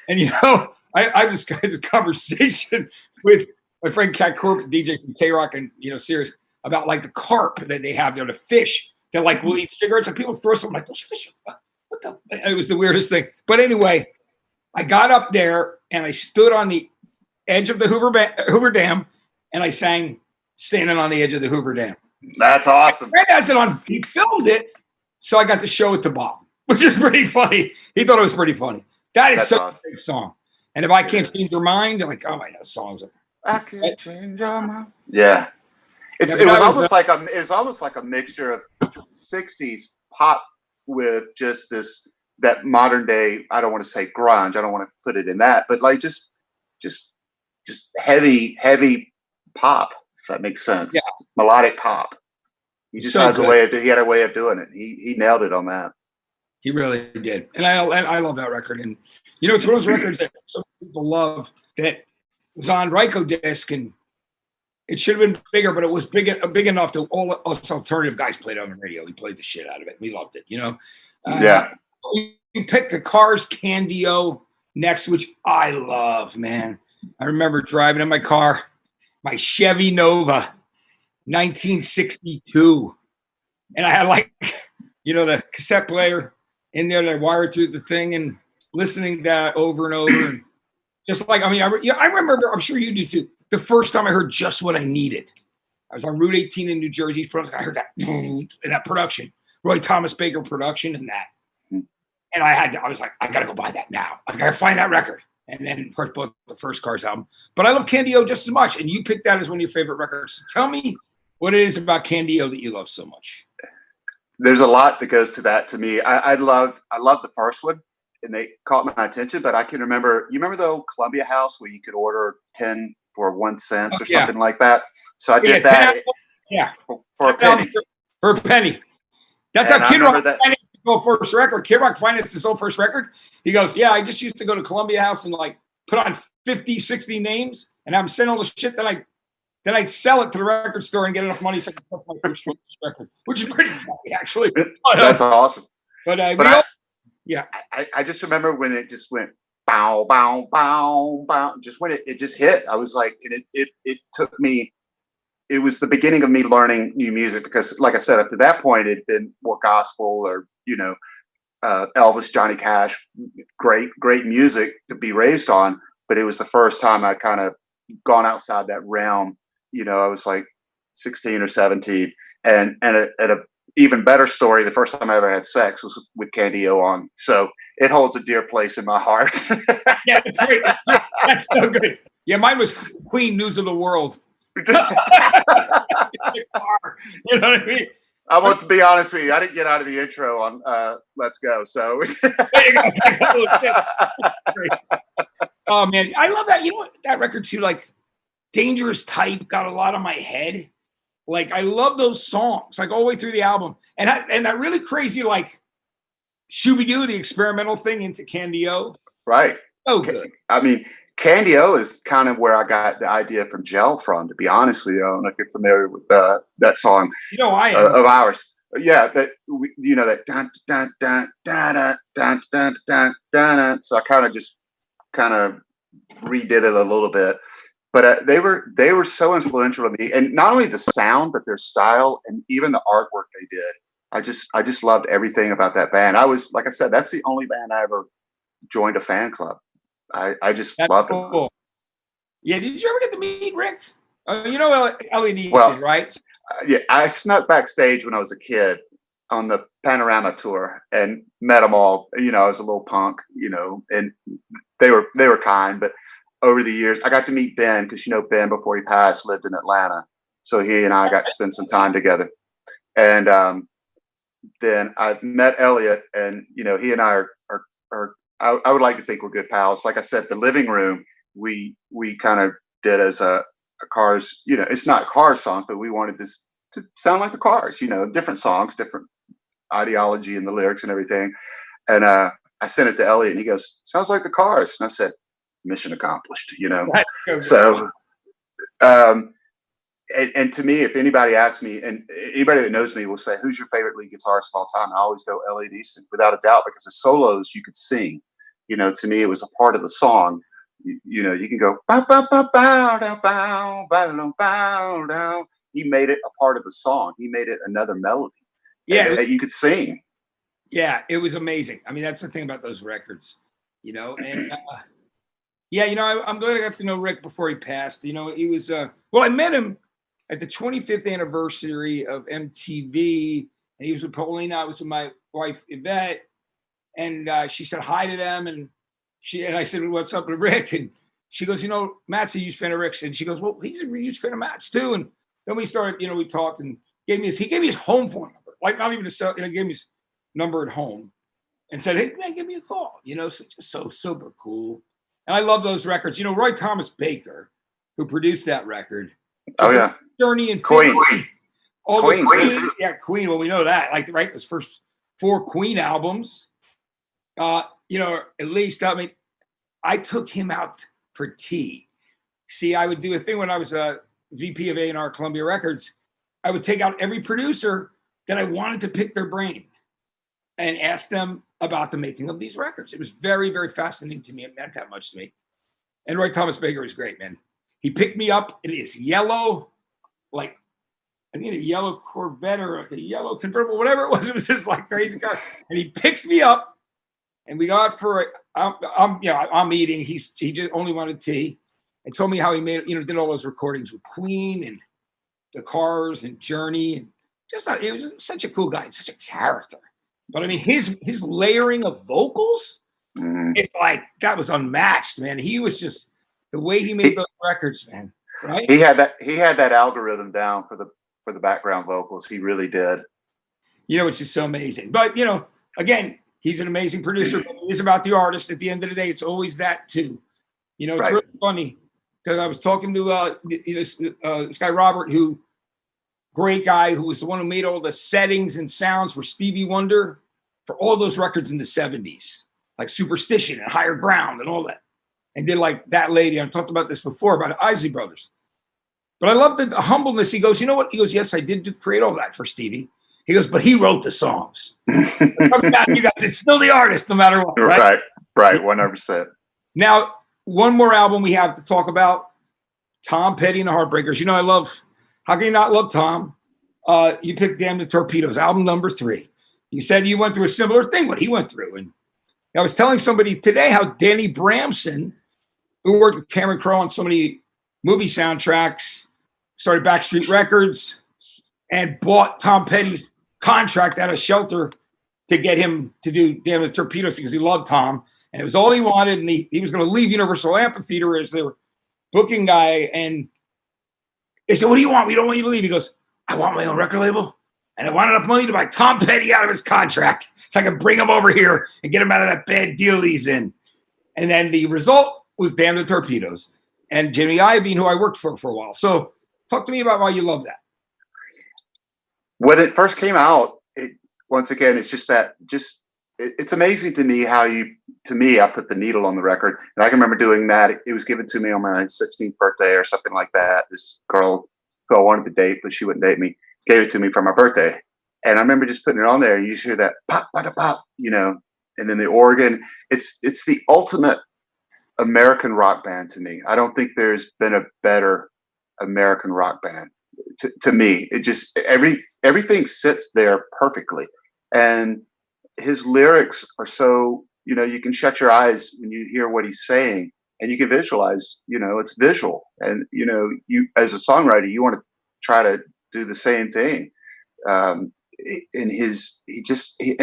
And, you know, I just had this conversation with my friend Cat Corbett, DJ from K-Rock and, you know, Sirius, about like the carp that they have there, the fish. They're like, will eat cigarettes, and people throw something like, those fish. What the? It was the weirdest thing. But anyway, I got up there and I stood on the edge of the Hoover Dam, and I sang Standing on the Edge of the Hoover Dam. That's awesome. My friend has it on, he filmed it, so I got to show it to Bob, which is pretty funny. He thought it was pretty funny. That's such awesome. A great song. And if I can't change their mind, they're like, oh, my God, songs are I can't change your mind. Yeah. Yeah, It but was I was almost like a mixture of 60s pop with just that modern day, I don't want to say grunge, I don't want to put it in that, but like just heavy pop, if that makes yeah, sense. Melodic pop. He just so has good. he had a way of doing it. He nailed it on that. He really did, and I love that record. And it's one of those records that some people love that was on Ryko disc, and it should have been bigger, but it was big enough that all us alternative guys played on the radio. We played the shit out of it. We loved it. Yeah. You picked the Cars Candy-O next, which I love, man. I remember driving in my car, my Chevy Nova, 1962, and I had the cassette player in there that I wired through the thing and listening to that over and over. And just I remember, I'm sure you do too, the first time I heard Just What I Needed. I was on Route 18 in New Jersey. I heard that in that production, Roy Thomas Baker production and that. And I was like, I got to go buy that now. I got to find that record. And then, of course, bought the first Cars album. But I love Candy-O just as much. And you picked that as one of your favorite records. So tell me what it is about Candy-O that you love so much. There's a lot that goes to that to me. I loved the first one, and they caught my attention. But I can remember, you remember the old Columbia House where you could order 10 for 1 cent or something like that. So I did that. For a penny. For a penny. That's how Kid Rock financed his whole first record. Kid Rock financed his whole first record. He goes, yeah, I just used to go to Columbia House and put on 50, 60 names, and I'm sending all the shit that I sell it to the record store and get enough money so I can sell my first record, which is pretty funny, actually. That's awesome. I just remember when it just went bow, bow, bow, bow. Just when it just hit, I was like, and it took me. It was the beginning of me learning new music because, like I said, up to that point, it'd been more gospel or Elvis, Johnny Cash, great music to be raised on. But it was the first time I'd kind of gone outside that realm. I was like 16 or 17, and a even better story. The first time I ever had sex was with Candy-O on, so it holds a dear place in my heart. Yeah, that's great. That's so good. Yeah, mine was Queen News of the World. You know what I mean? I want to be honest with you. I didn't get out of the intro on Let's Go. So oh man, I love that. That record too, Dangerous Type got a lot on my head. I love those songs, all the way through the album. And that really crazy, Shooby-Doo, the experimental thing into Candy-O. Right. So good. I mean, Candy-O is kind of where I got the idea from Gel from, to be honest with you. I don't know if you're familiar with that song I am. Of ours. Yeah, that that dun dun dun dun dun dun dun dun dun. So I kind of redid it a little bit. But they were so influential to me, and not only the sound, but their style and even the artwork they did. I just loved everything about that band. I was, like I said, that's the only band I ever joined a fan club. I just loved it. Yeah, did you ever get to meet Rick? LED, right? Yeah, I snuck backstage when I was a kid on the Panorama tour and met them all. I was a little punk, and they were kind, but over the years, I got to meet Ben because Ben, before he passed, lived in Atlanta, so he and I got to spend some time together. And then I met Elliot, and he and I are I would like to think we're good pals. Like I said, the living room we kind of did as a Cars. It's not Cars songs, but we wanted this to sound like the Cars. Different songs, different ideology in the lyrics and everything. And I sent it to Elliot, and he goes, "Sounds like the Cars." And I said, mission accomplished, So, and to me, if anybody asks me, and anybody that knows me will say, who's your favorite lead guitarist of all time? I always go Elliot Easton, without a doubt, because the solos you could sing. To me, it was a part of the song. You can go bow bow bow bow down bow bow bow down. He made it a part of the song. He made it another melody. Yeah, that you could sing. Yeah, it was amazing. I mean, that's the thing about those records, and. Yeah, I'm glad I got to know Rick before he passed. He was, I met him at the 25th anniversary of MTV, and he was with Paulina. I was with my wife, Yvette, and she said hi to them, and I said, what's up with Rick? And she goes, Matt's a huge fan of Rick's, and she goes, well, he's a huge fan of Matt's too. And then we started, we talked, and he gave me his home phone number, like not even cell, he gave me his number at home, and said, hey man, give me a call, so just so super cool. And I love those records. Roy Thomas Baker, who produced that record. Oh yeah, Journey and Queen. All the Queen, yeah, Queen. Well, we know that, right? Those first 4 Queen albums. At least, I mean, I took him out for tea. See, I would do a thing when I was a VP of A&R Columbia Records. I would take out every producer that I wanted to pick their brain and ask them about the making of these records. It was very, very fascinating to me. It meant that much to me. And Roy Thomas Baker was great, man. He picked me up in his yellow, I need a yellow Corvette or like a yellow convertible, whatever it was. It was just like crazy car. And he picks me up, and we got I'm eating. He just only wanted tea, and told me how he made, did all those recordings with Queen and the Cars and Journey, and it was such a cool guy, and such a character. But I mean, his layering of vocals, it's like that was unmatched, man. He was just the way he made those records, man. Right? He had that algorithm down for the background vocals. He really did. Which is so amazing. But again, he's an amazing producer. But it is about the artist. At the end of the day, it's always that too. It's right. Really funny because I was talking to this guy Robert, great guy, who was the one who made all the settings and sounds for Stevie Wonder for all those records in the 70s, like Superstition and Higher Ground and all that. And did like That Lady. I've talked about this before about Isley Brothers. But I love the humbleness. He goes, you know what? He goes, yes, I did create all that for Stevie. He goes, but he wrote the songs. You guys, it's still the artist, no matter what. Right, 100%. Now, one more album we have to talk about, Tom Petty and the Heartbreakers. I love, how can you not love Tom? You picked Damn the Torpedoes, album number 3. You said you went through a similar thing, what he went through. And I was telling somebody today how Danny Bramson, who worked with Cameron Crowe on so many movie soundtracks, started Backstreet Records, and bought Tom Petty's contract out of Shelter to get him to do Damn the Torpedoes because he loved Tom. And it was all he wanted. And he was going to leave Universal Amphitheater as their booking guy. And they said, what do you want? We don't want you to leave. He goes, I want my own record label. And I want enough money to buy Tom Petty out of his contract so I can bring him over here and get him out of that bad deal he's in. And then the result was Damn the Torpedoes and Jimmy Iovine, who I worked for a while. So talk to me about why you love that. When it first came out, once again, it's just that it's amazing to me how I put the needle on the record. And I can remember doing that. It was given to me on my 16th birthday or something like that. This girl who I wanted to date, but she wouldn't date me, gave it to me for my birthday. And I remember just putting it on there. And you just hear that pop, pop, pop, and then the organ. It's the ultimate American rock band to me. I don't think there's been a better American rock band to me. It just everything sits there perfectly, and his lyrics are so you can shut your eyes when you hear what he's saying, and you can visualize. It's visual, and you as a songwriter you want to try to do the same thing. And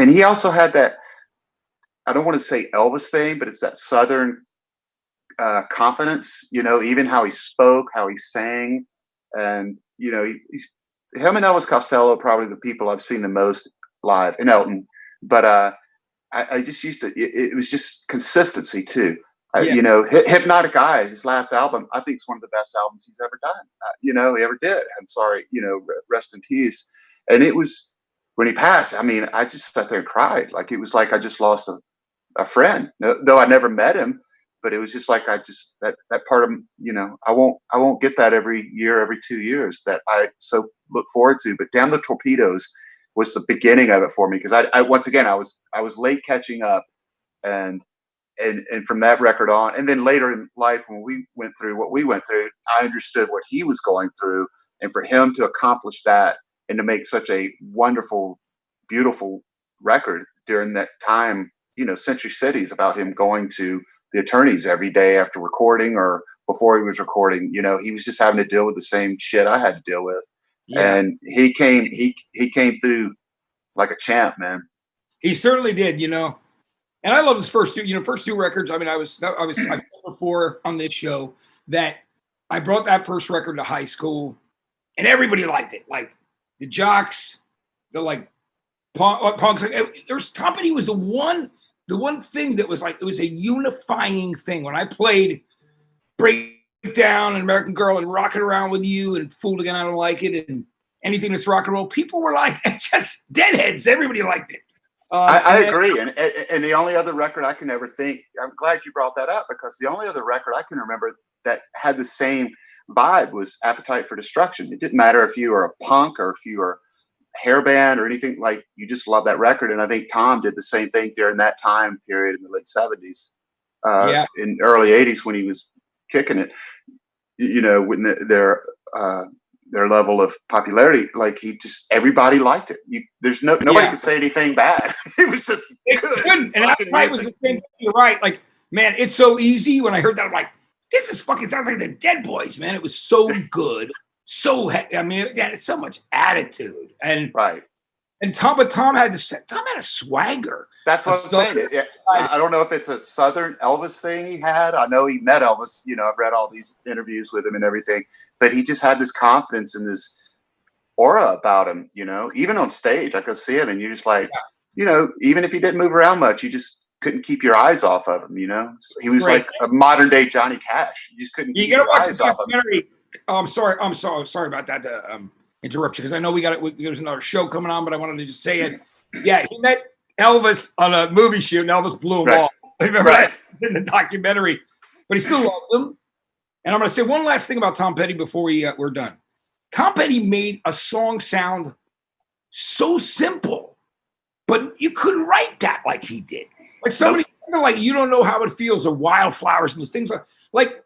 he also had that, I don't want to say Elvis thing, but it's that Southern confidence, even how he spoke, how he sang. And, he's him and Elvis Costello, probably the people I've seen the most live, and Elton. But I just used to, it was just consistency too. Yeah. Hypnotic Eye, his last album, I think it's one of the best albums he's ever done. He ever did. I'm sorry, rest in peace. And it was, when he passed, I mean, I just sat there and cried. Like, it was like I just lost a friend, though I never met him. But it was just like that part of I won't get that every year, every 2 years that I so look forward to. But Damn the Torpedoes was the beginning of it for me, because I once again I was late catching up, and from that record on, and then later in life when we went through what we went through, I understood what he was going through, and for him to accomplish that and to make such a wonderful, beautiful record during that time, Century City's about him going to the attorneys every day after recording or before he was recording. He was just having to deal with the same shit I had to deal with. Yeah. And he came through like a champ, man. He certainly did. And I love his first two records. I mean, I've said before on this show that I brought that first record to high school, and everybody liked it. Like the jocks, the like punks. There's Tom Petty was the one thing that was like it was a unifying thing. When I played Breakdown and American Girl and Rockin' Around with You and Fooled Again, I Don't Like It, and anything that's rock and roll, people were like, it's just deadheads. Everybody liked it. I agree. And the only other record I can ever think, I'm glad you brought that up, because the only other record I can remember that had the same vibe was Appetite for Destruction. It didn't matter if you were a punk or if you were a hair band or anything, like you just loved that record. And I think Tom did the same thing during that time period in the late 70s, in early 80s when he was kicking it, you know, when their level of popularity, like everybody liked it. Nobody could say anything bad. It was just good. And Appetite was the same thing. You're right. Like, man, It's So Easy. When I heard that, I'm like, this is fucking sounds like the Dead Boys, man. It was so good. I mean, it had so much attitude. And right. And Tom had a swagger. That's what I'm saying. I don't know if it's a Southern Elvis thing he had. I know he met Elvis. You know, I've read all these interviews with him and everything. But he just had this confidence and this aura about him, you know. Even on stage, I could see him, and you're just like, you know, even if he didn't move around much, you just couldn't keep your eyes off of him, you know. He was like a modern day Johnny Cash. You just couldn't keep your eyes off of him. I'm sorry about that to interrupt you, because I know there's another show coming on, but I wanted to just say it. Yeah, he met Elvis on a movie shoot, and Elvis blew him off. Remember that in the documentary? But he still loved him. And I'm going to say one last thing about Tom Petty before we're done. Tom Petty made a song sound so simple, but you couldn't write that like he did. Like somebody like You Don't Know How It Feels or Wildflowers and those things like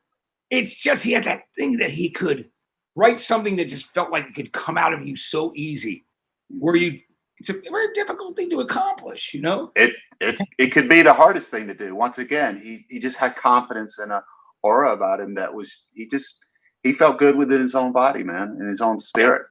it's just he had that thing that he could write something that just felt like it could come out of you so easy. It's a very difficult thing to accomplish, you know? It could be the hardest thing to do. Once again, he just had confidence and a aura about him that was he felt good within his own body, man, and his own spirit.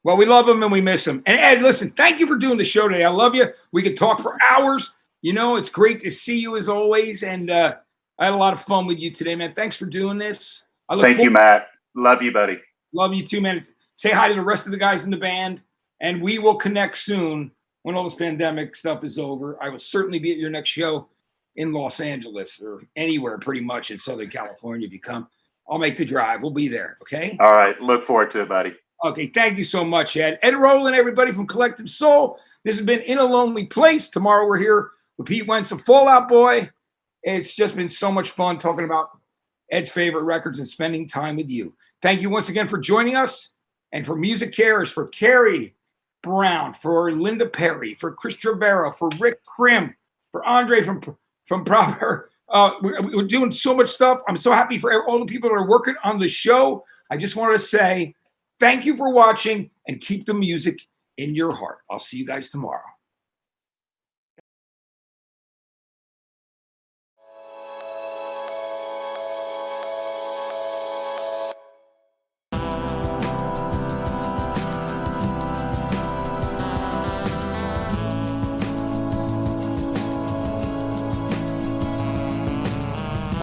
Well, we love him and we miss him. And Ed, listen, thank you for doing the show today. I love you. We could talk for hours. You know, it's great to see you as always. And I had a lot of fun with you today, man. Thanks for doing this. Thank you, Matt. Love you, buddy. Love you too, man. Say hi to the rest of the guys in the band, and we will connect soon when all this pandemic stuff is over. I will certainly be at your next show in Los Angeles or anywhere pretty much in Southern California. If you come, I'll make the drive. We'll be there. Okay. All right. Look forward to it, buddy. Okay. Thank you so much, Ed. Ed Roland, everybody from Collective Soul. This has been In a Lonely Place. Tomorrow we're here with Pete Wentz of Fall Out Boy. It's just been so much fun talking about Ed's favorite records and spending time with you. Thank you once again for joining us. And for Music Cares, for Carrie Brown, for Linda Perry, for Chris Trevero, for Rick Krim, for Andre from Proper. We're doing so much stuff. I'm so happy for all the people that are working on the show. I just wanted to say thank you for watching and keep the music in your heart. I'll see you guys tomorrow.